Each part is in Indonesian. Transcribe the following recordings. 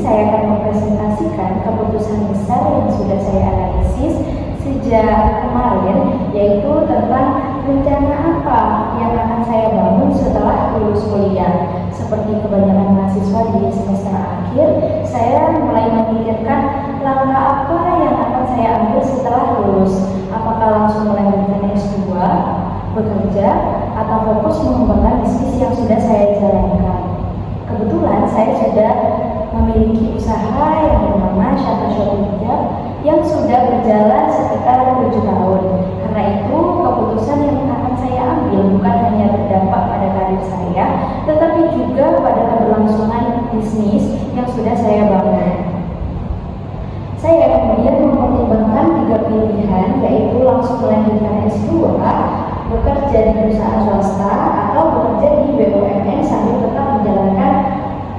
saya akan mempresentasikan keputusan besar yang sudah saya analisis sejak kemarin, yaitu tentang rencana apa yang akan saya bangun setelah lulus kuliah. Seperti kebanyakan mahasiswa di semester akhir, saya mulai memikirkan langkah apa yang akan saya ambil setelah lulus. Apakah langsung melanjutkan S2, bekerja, atau fokus mengembangkan bisnis yang sudah saya jalankan. Kebetulan saya sudah memiliki usaha yang bernama Shafa Shopping Hijab yang sudah berjalan sekitar 7 tahun. Karena itu, keputusan yang akan saya ambil bukan hanya berdampak pada karir saya, tetapi juga pada keberlangsungan bisnis yang sudah saya bangun. Saya kemudian mempertimbangkan 3 pilihan, yaitu langsung melanjutkan S2, bekerja di perusahaan swasta, atau bekerja di BUMN sambil tetap menjalankan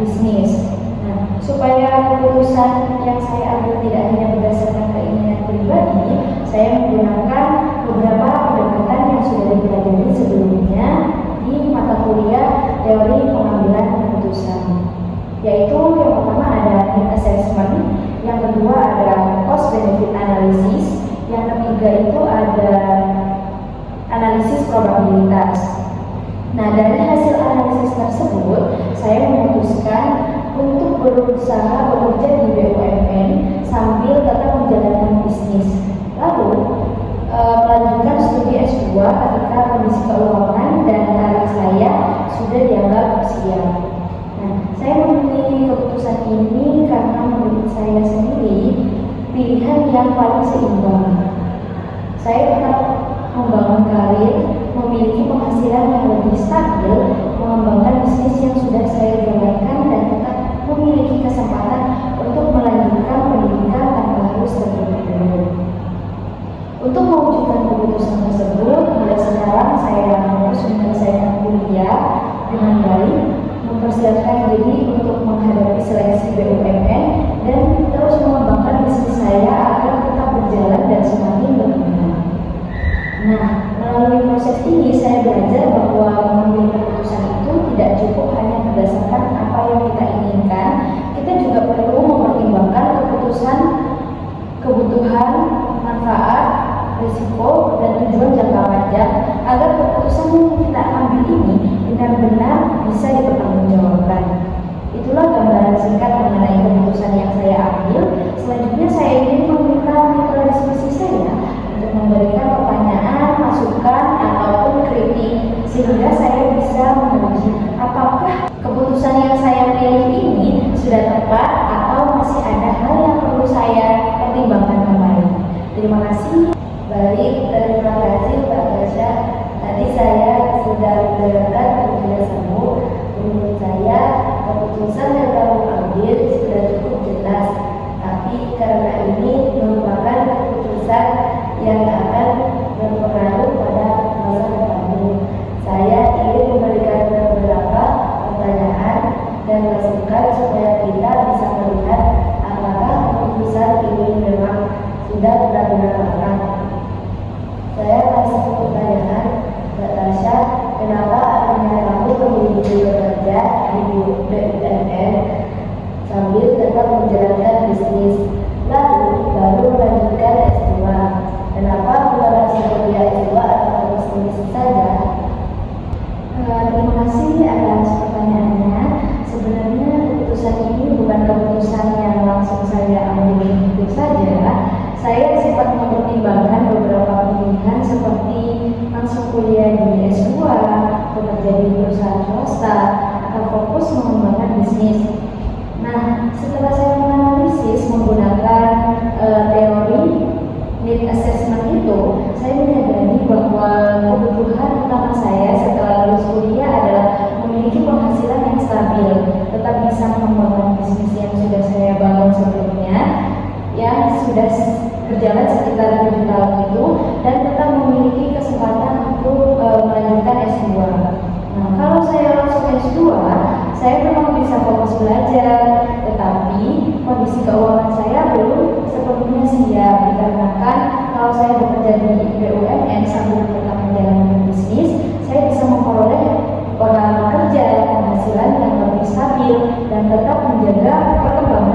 bisnis. Nah, supaya keputusan yang saya ambil tidak hanya berdasarkan keinginan pribadi, saya menggunakan beberapa pendekatan yang sudah dipelajari sebelumnya di mata kuliah teori pengambilan keputusan, yaitu yang pertama ada need assessment, yang kedua ada cost benefit analysis, yang ketiga itu ada analisis probabilitas. Nah, dari hasil analisis tersebut, saya memutuskan untuk berusaha bekerja di BUMN sambil tetap menjalankan bisnis. Lalu, melanjutkan studi S2 ketika kondisi keuangan dan karir saya sudah dianggap siap. Nah, saya memilih keputusan ini karena menurut saya sendiri pilihan yang paling seimbang. Saya tetap membangun karir, memiliki penghasilan yang lebih stabil, mengembangkan bisnis yang sudah saya jalankan, dan tetap memiliki kesempatan untuk melanjutkan pendidikan tanpa harus terburu-buru. Untuk mewujudkan keputusan tersebut, mulai sekarang saya harus menyelesaikan kuliah dengan baik, mempersiapkan diri untuk menghadapi seleksi BUMN, dan terus mengembangkan bisnis saya agar tetap berjalan dan semakin berkembang. Nah, melalui proses ini saya belajar bahwa mengambil keputusan itu tidak cukup hanya berdasarkan apa yang kita inginkan, kita juga perlu mempertimbangkan kebutuhan, manfaat, risiko, dan tujuan jangka panjang agar keputusan yang kita ambil ini benar-benar bisa dipertanggungjawabkan. Itulah gambaran singkat mengenai keputusan yang saya ambil. Selanjutnya saya ingin meminta mitra diskusi saya untuk memberikan pertanyaan, masukan, ataupun kritik sehingga saya bisa menguji apakah keputusan yang saya pilih ini sudah tepat atau masih ada hal yang perlu saya pertimbangkan kembali. Terima kasih. Baik, terima kasih Pak Tasya. Tadi saya sudah mendengarkan penjelasanmu. Menurut saya keputusan yang kamu ambil sudah cukup jelas, tapi karena ini merupakan keputusan yang akan berpengaruh pada masa depanmu, saya ingin memberikan beberapa pertanyaan dan masukan supaya kita bisa melihat apakah keputusan ini memang sudah benar-benar matang. Saya kasih pertanyaan, Mbak Tasya, kenapa akhirnya kamu memilih bekerja di BUMN sambil tetap menjalankan bisnis, lalu baru melanjutkan S2? Kenapa bukan langsung kuliah S2 atau fokus bisnis saja? Terima kasih atas pertanyaannya. Sebenarnya keputusan ini bukan keputusan yang langsung saya ambil begitu saja. Saya sempat mempertimbangkan beberapa pilihan seperti langsung kuliah di S2, bekerja di perusahaan swasta, atau fokus mengembangkan bisnis. Nah, setelah saya menganalisis menggunakan teori need assessment itu, saya menyadari bahwa kebutuhan utama saya setelah lulus kuliah adalah memiliki penghasilan yang stabil, tetap bisa mengembangkan bisnis yang sudah saya bangun sebelumnya, yang sudah berjalan sekitar 7 tahun itu, dan tetap memiliki kesempatan untuk melanjutkan S2. Nah, kalau saya langsung S2, saya memang bisa fokus belajar, tetapi kondisi keuangan saya belum sepenuhnya siap, dikarenakan kalau saya bekerja di BUMN sambil tetap menjalankan bisnis, saya bisa memperoleh pengalaman kerja, penghasilan yang lebih stabil, dan tetap menjaga perkembangan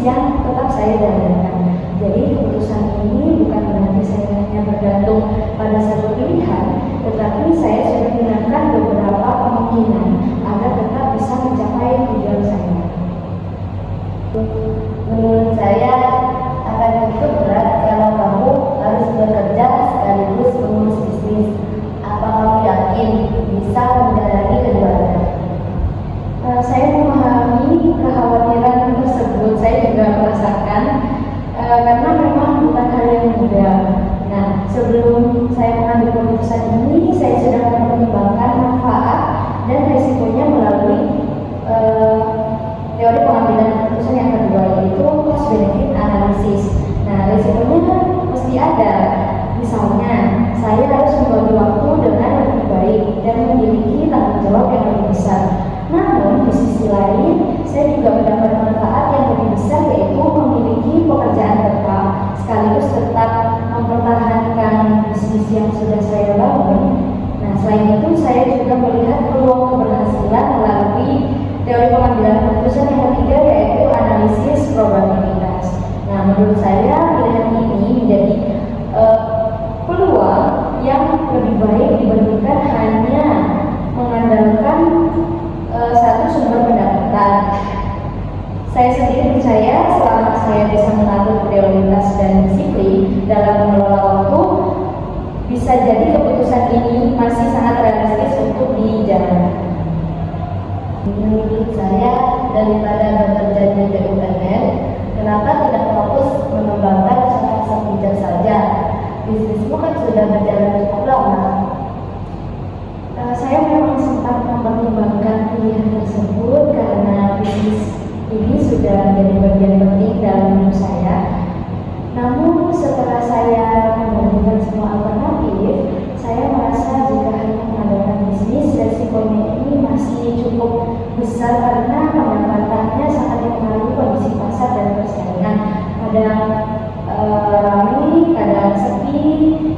yang tetap saya jalankan. Jadi keputusan ini bukan berarti saya hanya bergantung pada satu pilihan, tetapi saya sudah menggunakan beberapa kemungkinan agar tetap bisa mencapai tujuan saya. Menurut saya akan cukup berat kalau kamu harus bekerja sekaligus mengurus bisnis. Apa kamu yakin bisa menjalani keduanya? Saya memahami kekhawatiran tersebut. Saya juga merasakan karena memang bukan hal yang mudah. Nah, sebelum saya mengambil keputusan ini, saya sudah mempertimbangkan manfaat dan risikonya melalui teori pengambilan keputusan yang kedua, yaitu cost benefit analysis. Nah, risikonya mesti ada. Misalnya, saya harus membagi waktu dengan lebih baik dan memiliki tanggung jawab yang lebih besar. Namun, di sisi lain, saya juga mendapat manfaat yang lebih besar, yaitu memiliki pekerjaan tetap, sekaligus tetap mempertahankan bisnis yang sudah saya bangun. Nah, selain itu, saya juga melihat peluang keberhasilan melalui teori pengambilan keputusan yang ketiga, yaitu analisis probabilitas. Nah, menurut saya pilihan ini menjadi peluang yang lebih baik dibandingkan hanya mengandalkan satu sumber pendapatan. Saya sendiri percaya selama saya bisa mengatur prioritas dan disiplin dalam mengelola waktu, bisa jadi keputusan ini masih sangat realistis untuk dijalankan. Menurut saya, daripada bekerja di BUMN, kenapa tidak fokus mengembangkan sosok bijak saja? Bisnismu kan sudah berjalan cukup lama. Saya memang sempat mempertimbangkan pilihan tersebut karena bisnis ini sudah menjadi bagian penting dalam hidup saya. Namun setelah saya membandingkan semua alternatif, saya merasa jika hanya mengadakan bisnis, resikonya ini masih cukup besar karena pendapatannya sangat dipengaruhi kondisi pasar dan persaingan. Kadang ramai, kadang sepi.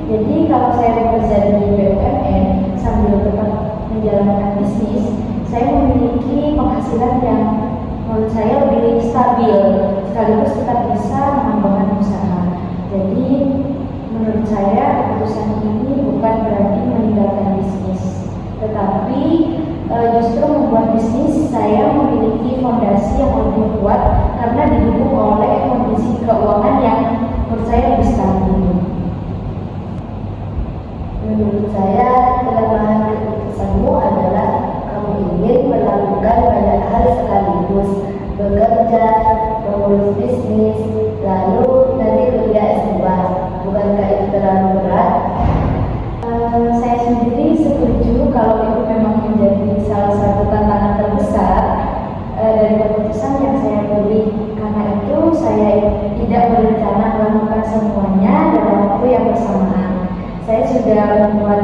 Jadi kalau saya bekerja di BUMN sambil tetap menjalankan bisnis, saya memiliki penghasilan yang menurut saya lebih stabil, sekaligus tetap bisa mengembangkan usaha. Jadi menurut saya keputusan ini bukan berarti meninggalkan bisnis, tetapi justru membuat bisnis saya memiliki fondasi yang lebih kuat karena didukung oleh kondisi keuangan yang menurut saya lebih stabil. Menurut saya, kelemahan keputusanmu adalah kamu ingin melakukan banyak hal sekaligus, bekerja, mengurus bisnis, lalu nanti kuliah S2. Bukankah itu terlalu berat? Saya sendiri setuju kalau itu memang menjadi salah satu tantangan terbesar dari keputusan yang saya pilih. Karena itu saya tidak berencana melakukan semuanya dalam waktu yang bersamaan. Saya sudah membuat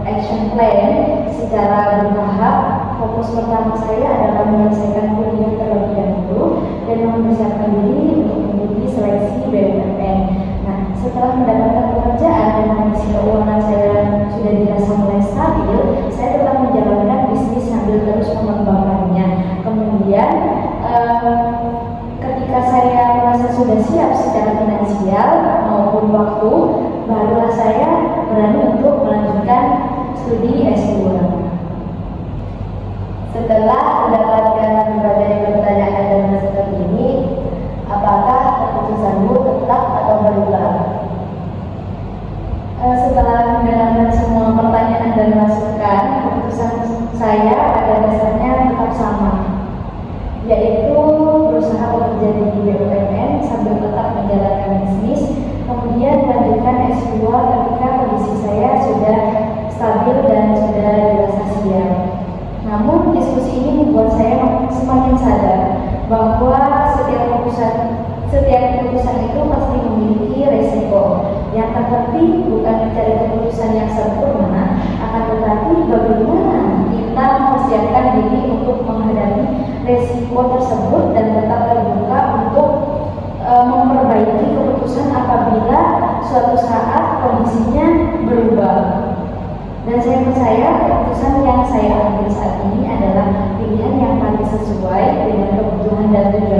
action plan secara bertahap. Fokus pertama saya adalah menyelesaikan kuliah terlebih dahulu dan mempersiapkan diri untuk mengikuti seleksi BUMN. Nah, setelah mendapatkan pekerjaan dan kondisi keuangan saya sudah dirasa mulai stabil, saya tetap menjalankan bisnis sambil terus mengembangkannya. Kemudian, ketika saya merasa sudah siap secara finansial maupun waktu, barulah saya berani untuk melanjutkan studi S2. Setelah mendapatkan berbagai pertanyaan dan masukan ini, apakah keputusanmu tetap atau berubah? Setelah mendengarkan semua pertanyaan dan masukan, keputusan saya pada dasarnya tetap sama, yaitu berusaha bekerja di BUMN sambil tetap menjalankan bisnis, kemudian melanjutkan S2 ketika kondisi saya sudah stabil dan sudah dirasa siap. Namun diskusi ini membuat saya semakin sadar bahwa setiap keputusan itu pasti memiliki resiko. Yang terpenting bukan mencari keputusan yang sempurna, akan tetapi bagaimana kita mempersiapkan diri untuk menghadapi resiko tersebut dan tetap terbuka untuk memperbaiki keputusan apabila suatu saat kondisinya berubah. Dan saya percaya keputusan yang saya ambil saat ini adalah pilihan yang paling sesuai dengan kebutuhan dan tujuan